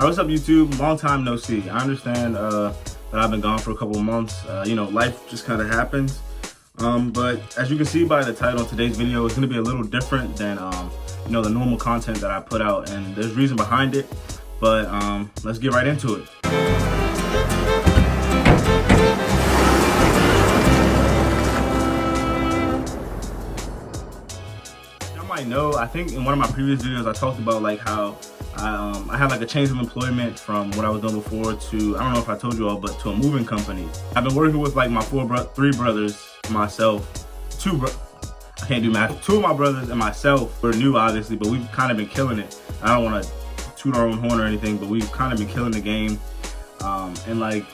Alright, what's up YouTube? Long time no see. I understand that I've been gone for a couple of months. Life just kind of happens. But as you can see by the title of today's video, it's going to be a little different than the normal content that I put out, and there's reason behind it. But let's get right into it. I think in one of my previous videos I talked about like how I had like a change of employment from what I was doing before to, I don't know if I told you all, but to a moving company. I've been working with like my three brothers, myself, I can't do math. Two of my brothers and myself. We're new obviously, but we've kind of been killing it. I don't want to toot our own horn or anything, but we've kind of been killing the game. And like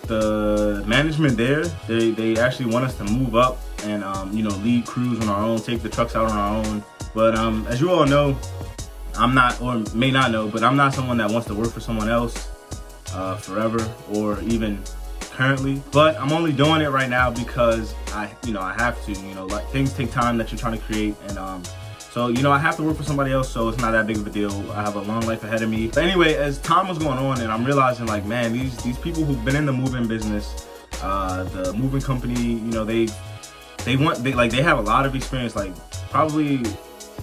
the management there, they actually want us to move up and lead crews on our own, take the trucks out on our own. But as you all know, I'm not, or may not know, but I'm not someone that wants to work for someone else forever or even currently. But I'm only doing it right now because I have to. Like things take time that you're trying to create, and so I have to work for somebody else. So it's not that big of a deal. I have a long life ahead of me. But anyway, as time was going on, and I'm realizing like, man, these people who've been in the moving business, the moving company, they have a lot of experience, like probably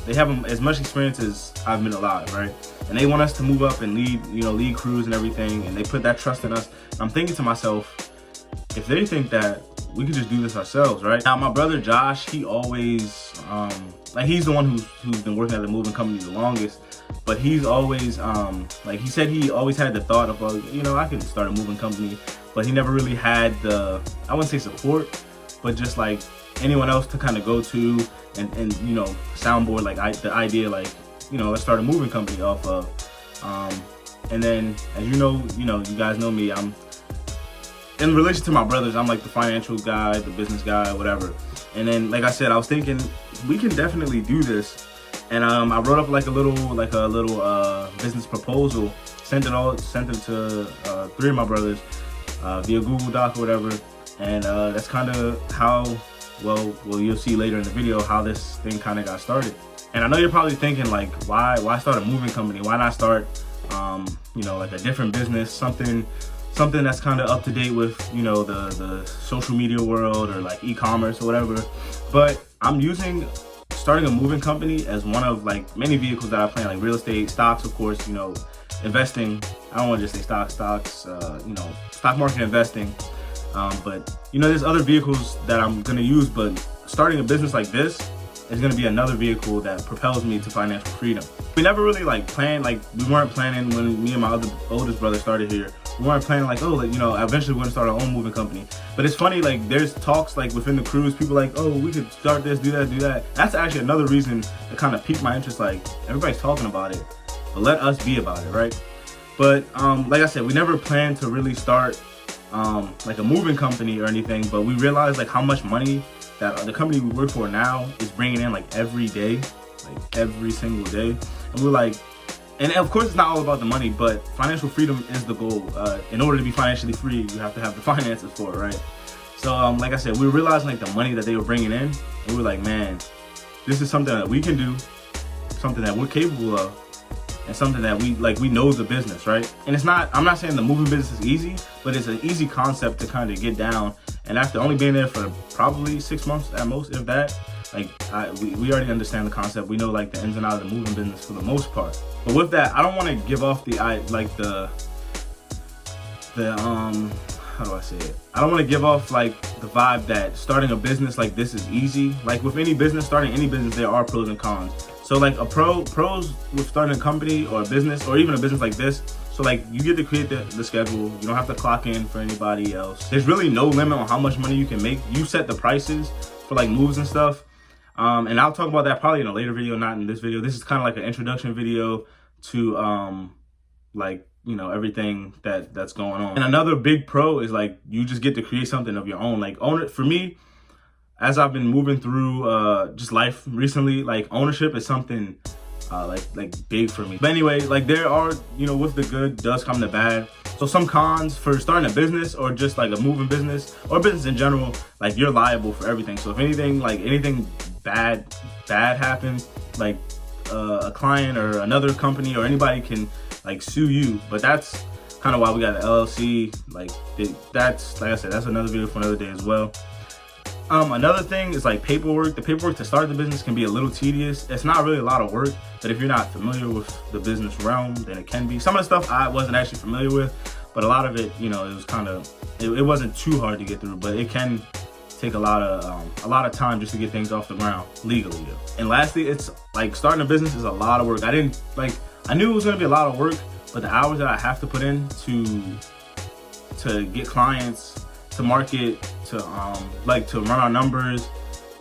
they have as much experience as I've been alive, right? And they want us to move up and lead crews and everything, and they put that trust in us. And I'm thinking to myself, if they think that we could just do this ourselves, right? Now, my brother Josh, he always, he's the one who's been working at the moving company the longest, but he's always, he said he always had the thought of, I could start a moving company, but he never really had the, I wouldn't say support, but just like anyone else to kind of go to and soundboard like the idea, like, let's start a moving company off of. And then, as you guys know me, I'm in relation to my brothers, I'm like the financial guy, the business guy, whatever. And then, like I said, I was thinking we can definitely do this. And I wrote up like a little business proposal, sent it to three of my brothers via Google Doc or whatever. And that's kind of how, well, you'll see later in the video how this thing kind of got started. And I know you're probably thinking like, why start a moving company? Why not start, like a different business, something that's kind of up to date with, the social media world or like e-commerce or whatever. But I'm using starting a moving company as one of like many vehicles that I plan, like real estate, stocks, of course, investing. I don't want to just say stocks, stock market investing. But there's other vehicles that I'm gonna use, but starting a business like this is gonna be another vehicle that propels me to financial freedom. We never really we weren't planning when me and my oldest brother started here. We weren't planning like, eventually we're gonna start our own moving company. But it's funny, like there's talks like within the crews, people like, oh, we could start this, do that. That's actually another reason that kind of piqued my interest. Like everybody's talking about it, but let us be about it, right? But like I said, we never planned to really start like a moving company or anything, but we realized like how much money that the company we work for now is bringing in like every day, like every single day. And we're like, and of course it's not all about the money, but financial freedom is the goal. In order to be financially free, you have to have the finances for it, right? So like I said, we realized like the money that they were bringing in, and we were like, man, this is something that we can do, something that we're capable of, and something that we know the business, right? And I'm not saying the moving business is easy, but it's an easy concept to kind of get down. And after only being there for probably 6 months at most, if that, we already understand the concept. We know like the ins and outs of the moving business for the most part. But with that, I don't want to give off how do I say it? I don't want to give off like the vibe that starting a business like this is easy. Like with any business, starting any business, there are pros and cons. So like pros with starting a company or a business or even a business like this, so like you get to create the schedule. You don't have to clock in for anybody else. There's really no limit on how much money you can make. You set the prices for like moves and stuff. And I'll talk about that probably in a later video, not in this video. This is kind of like an introduction video to everything that's going on. And another big pro is like you just get to create something of your own. Like for me, as I've been moving through just life recently, like ownership is something like big for me. But anyway, like there are, with the good does come the bad. So some cons for starting a business or just like a moving business or business in general, like you're liable for everything. So if anything bad happens, like a client or another company or anybody can like sue you. But that's kind of why we got the LLC. Like that's, like I said, that's another video for another day as well. Another thing is like paperwork. The paperwork to start the business can be a little tedious. It's not really a lot of work, but if you're not familiar with the business realm, then it can be. Some of the stuff I wasn't actually familiar with, but a lot of it, you know, it was kind of, it wasn't too hard to get through, but it can take a lot of time just to get things off the ground legally. And lastly, it's like starting a business is a lot of work. I knew it was going to be a lot of work, but the hours that I have to put in to get clients, to market, to run our numbers,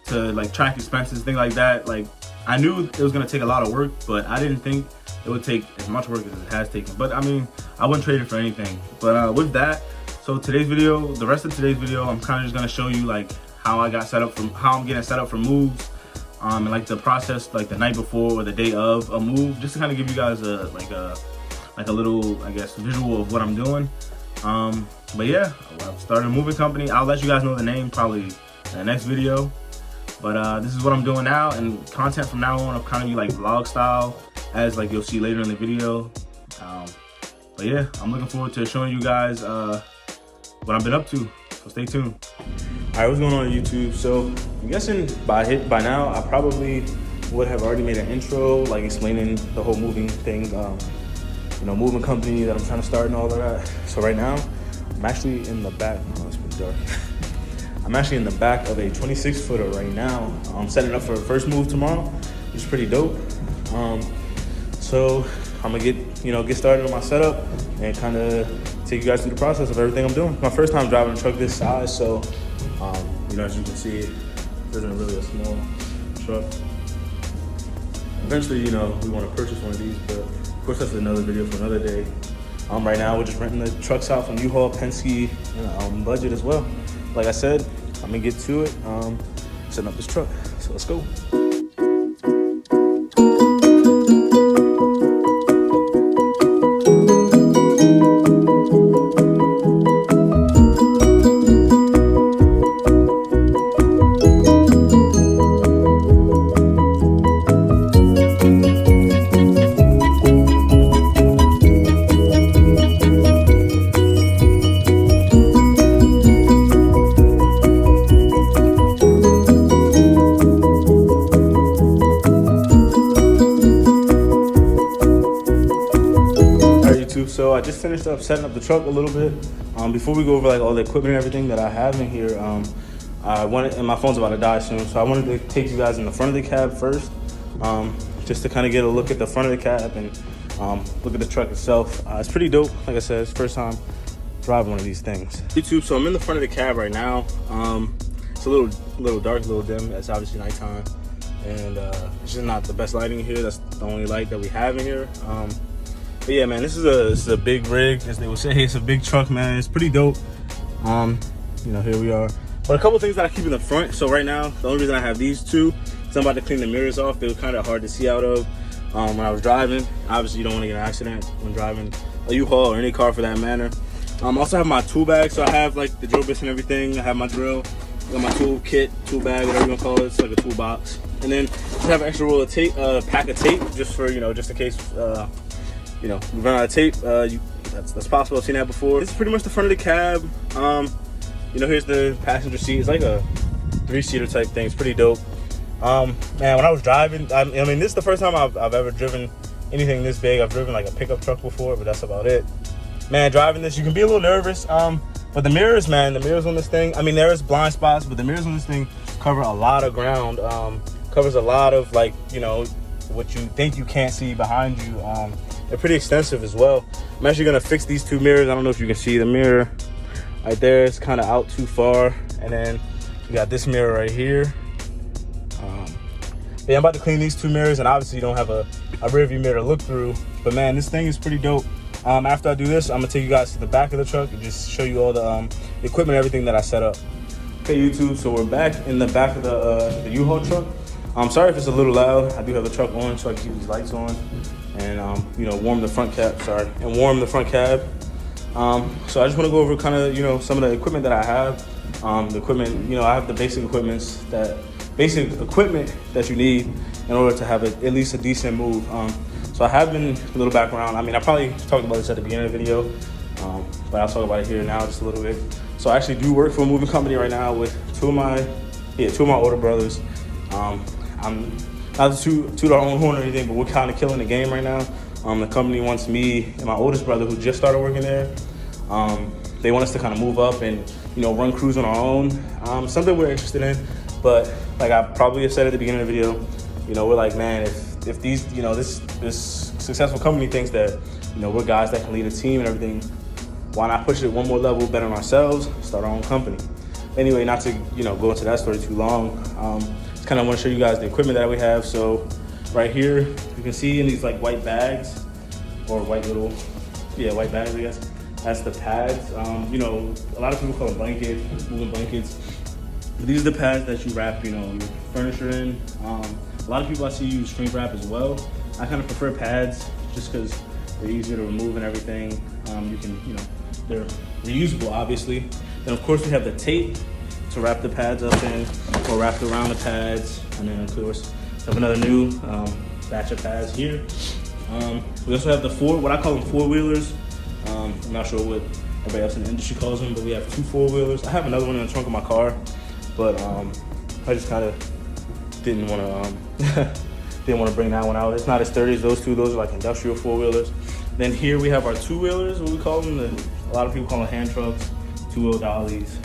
to like track expenses, things like that. Like I knew it was gonna take a lot of work, but I didn't think it would take as much work as it has taken. But I mean, I wouldn't trade it for anything. But with that, so today's video, the rest of today's video, I'm kind of just gonna show you like how I got set up from how I'm getting set up for moves, and like the process, like the night before or the day of a move, just to kind of give you guys a little, I guess, visual of what I'm doing. But yeah, I've started a moving company. I'll let you guys know the name probably in the next video. But this is what I'm doing now, and content from now on will kind of be like vlog style, as like you'll see later in the video. But yeah, I'm looking forward to showing you guys what I've been up to. So stay tuned. All right, what's going on YouTube? So I'm guessing by now I probably would have already made an intro, like explaining the whole moving thing. You know, moving company that I'm trying to start and all of that. So right now, I'm actually in the back. Oh, it's pretty dark. I'm actually in the back of a 26-footer right now. I'm setting up for a first move tomorrow, which is pretty dope. So I'm gonna get started on my setup and kind of take you guys through the process of everything I'm doing. My first time driving a truck this size, so you know, as you can see, it isn't really a small truck. Eventually, you know, we want to purchase one of these, but of course that's another video for another day. Right now we're just renting the trucks out from U-Haul, Penske, and budget as well. Like I said, I'm gonna get to it, setting up this truck. So let's go. So I just finished up setting up the truck a little bit. Before we go over like all the equipment and everything that I have in here, and my phone's about to die soon, so I wanted to take you guys in the front of the cab first, just to kind of get a look at the front of the cab and look at the truck itself. It's pretty dope. Like I said, it's the first time driving one of these things. YouTube, so I'm in the front of the cab right now. It's a little dark, a little dim. It's obviously nighttime, and it's just not the best lighting in here. That's the only light that we have in here. But yeah, man, this is a big rig, as they would say. It's a big truck, man. It's pretty dope. You know, here we are. But a couple things that I keep in the front. So right now, the only reason I have these two is I'm about to clean the mirrors off. They were kind of hard to see out of when I was driving. Obviously, you don't want to get an accident when driving a U-Haul or any car for that matter. I also have my tool bag. So I have like the drill bits and everything. I have my drill, got my tool kit, tool bag, whatever you want to call it. It's like a toolbox. And then just have an extra roll of tape, pack of tape, just for, you know, just in case you know, we run out of tape. That's possible. I've seen that before. This is pretty much the front of the cab. You know, here's the passenger seat. It's like a 3-seater type thing. It's pretty dope. Man, when I was driving, I mean, this is the first time I've ever driven anything this big. I've driven like a pickup truck before, but that's about it. Man, driving this, you can be a little nervous. But the mirrors, man, the mirrors on this thing, I mean, there is blind spots, but the mirrors on this thing cover a lot of ground. Covers a lot of, like, you know, what you think you can't see behind you. They're pretty extensive as well. I'm actually gonna fix these two mirrors. I don't know if you can see the mirror right there. It's kind of out too far. And then you got this mirror right here. Yeah, I'm about to clean these two mirrors, and obviously you don't have a rear view mirror to look through. But man, this thing is pretty dope. After I do this, I'm gonna take you guys to the back of the truck and just show you all the equipment, everything that I set up. Okay, YouTube, so we're back in the back of the U-Haul truck. I'm sorry if it's a little loud. I do have the truck on, so I can keep these lights on and you know, warm the front cab. Warm the front cab. So I just want to go over kind of, you know, some of the equipment that I have. The equipment, you know, I have the basic equipment that you need in order to have at least a decent move. So I have been a little background. I mean, I probably talked about this at the beginning of the video, but I'll talk about it here now just a little bit. So I actually do work for a moving company right now with two of my older brothers. I'm not to toot our own horn or anything, but we're kind of killing the game right now. The company wants me and my oldest brother, who just started working there, they want us to kind of move up and, run crews on our own. Something we're interested in, but like I probably have said at the beginning of the video, we're like, man, if these, this successful company thinks that, we're guys that can lead a team and everything, why not push it one more level, better on ourselves, start our own company? Anyway, not to, go into that story too long. Just kind of want to show you guys the equipment that we have. So right here, you can see in these like white bags or white bags, I guess. That's the pads. A lot of people call them blankets, moving blankets. But these are the pads that you wrap, your furniture in. A lot of people I see use shrink wrap as well. I kind of prefer pads just because they're easier to remove and everything. You can, they're reusable, obviously. Then of course we have the tape to wrap the pads up in, or wrap around the pads. And then of course we have another new batch of pads here. We also have the what I call them four-wheelers. I'm not sure what everybody else in the industry calls them, but we have two four-wheelers. I have another one in the trunk of my car, but I just kind of didn't want to bring that one out. It's not as sturdy as those two. Those are like industrial four-wheelers. Then here we have our two-wheelers, what we call them. A lot of people call them hand trucks, two-wheel dollies.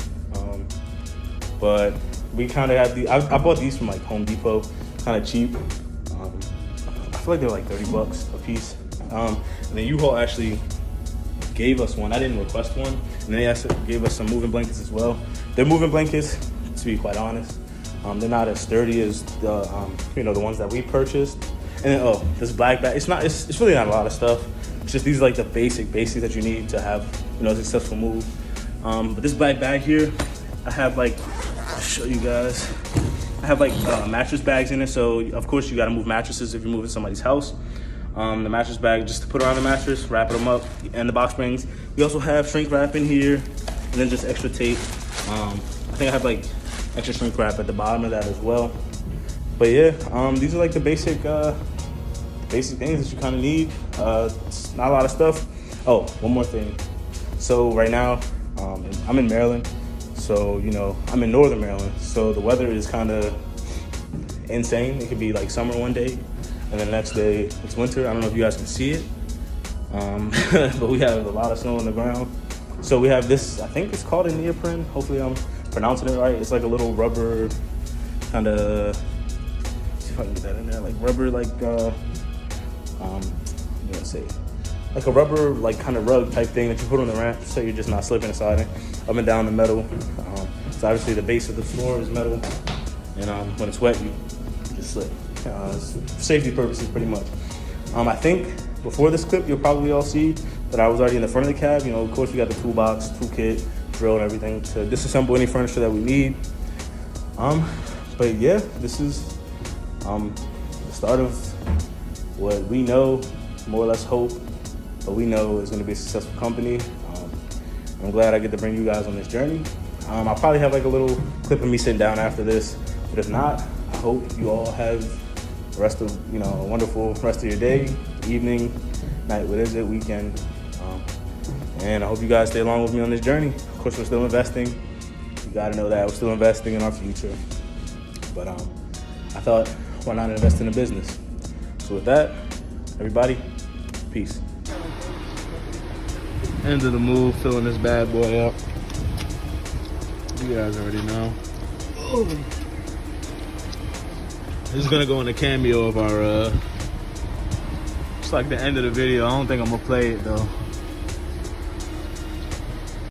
But we kind of have these. I bought these from like Home Depot, kind of cheap. I feel like they're like $30 a piece. And then U-Haul actually gave us one. I didn't request one. And they also gave us some moving blankets as well. They're moving blankets, to be quite honest. They're not as sturdy as the the ones that we purchased. And then this black bag. It's really not a lot of stuff. It's just these are like the basics that you need to have a successful move. But this black bag here, I have like, I'll show you guys. I have like mattress bags in it. So of course you got to move mattresses if you're moving somebody's house. The mattress bag just to put around the mattress, wrap them up, and the box springs. We also have shrink wrap in here, and then just extra tape. I think I have like extra shrink wrap at the bottom of that as well. But yeah, these are like the basic things that you kind of need. It's not a lot of stuff. Oh, one more thing. So right now, I'm in Maryland. So, I'm in Northern Maryland. So the weather is kind of insane. It could be like summer one day, and then the next day it's winter. I don't know if you guys can see it, but we have a lot of snow on the ground. So we have this, I think it's called a neoprene. Hopefully I'm pronouncing it right. It's like a little rubber kind of, see if I can get that in there, like rubber, like, like a rubber, like kind of rug type thing that you put on the ramp so you're just not slipping and sliding up and down the metal. So obviously the base of the floor is metal, and when it's wet, you just slip. For safety purposes, pretty much. I think before this clip, you'll probably all see that I was already in the front of the cab. Of course, we got the toolbox, toolkit, drill, and everything to disassemble any furniture that we need. But yeah, this is the start of what we know, more or less hope, but we know is going to be a successful company. I'm glad I get to bring you guys on this journey. I'll probably have like a little clip of me sitting down after this, but if not, I hope you all have the rest of, a wonderful rest of your day, evening, night, what is it, weekend. And I hope you guys stay along with me on this journey. Of course, we're still investing. You got to know that we're still investing in our future. But I thought, why not invest in a business? So with that, everybody, peace. End of the move, filling this bad boy up. You guys already know. This is gonna go in the cameo of our, it's like the end of the video. I don't think I'm gonna play it though.